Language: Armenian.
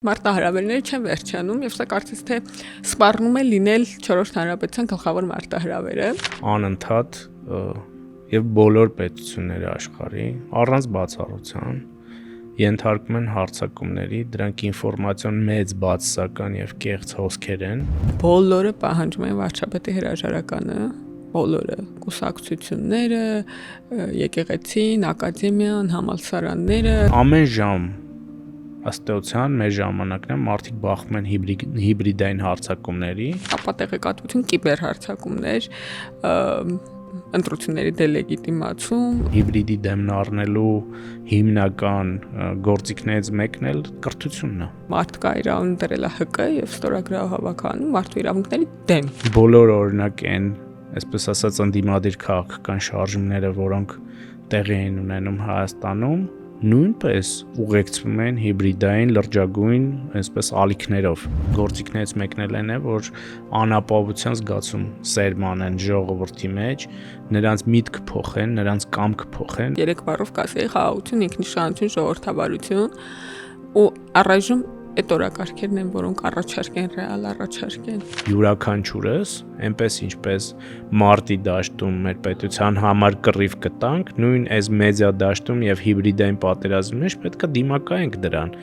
Մարտահրավերները չեն վերջանում եւ սա կարծես թե սպառնում է լինել 4-րդ հանրապետության գլխավոր մարտահրավերը անընդհատ եւ բոլոր պետությունները աշխարհի առանց բացառության ենթարկում են հարձակումների, դրանք ինֆորմացիոն մեծ բացասական եւ կեղծ հոսքեր են։ բոլորը պահանջում են վարչապետի հրաժարականը, բոլորը կուսակցությունները, եկեղեցին, ակադեմիան, համալսարանները Ամեն ժամ ըստ էության մեր ժամանակն է մարդիկ բախվում են հիբրիդային հարձակումների, ապա տեղեկատվություն կիբերհարձակումներ, ընտրությունների դելեգիտիմացում, հիբրիդի դեմն առնելու հիմնական գործիքներից մեկն էլ կրթությունն է։ մարդկա իրավունք դրել է ՀԿ եւ ստորագրավ հավաքանում մարդու իրավունքների դեմ։ Բոլոր օրինակ են, այսպես ասած, ընդդիմադիր քաղաքական շարժումները, որոնք տեղի են ունենում Հայաստանում, նույնպես ուղեկցվում են հիբրիդային լրջագույն, այսպես ալիքներով։ Գործիքներից մեկն էլ է, որ անապահովության զգացում սերմանեն ժողովրդի մեջ, նրանց միտքը փոխեն, նրանց կամքը փոխեն։ 3 բառով կասեի խաղաղություն, ինքնիշխանություն, ժողովրդավարություն ու առայժմ այդ օրակարգերն են, որոնք առաջարկ են, ռեալ առաջարկ են։ Յուրաքանչյուրս, այնպես ինչպես մարտի դաշտում մեր պետության համար կռիվ կտանք, նույն այս մեդիա դաշտում եւ հիբրիդային պատերազմի մեջ պետք է դիմակայենք դրան։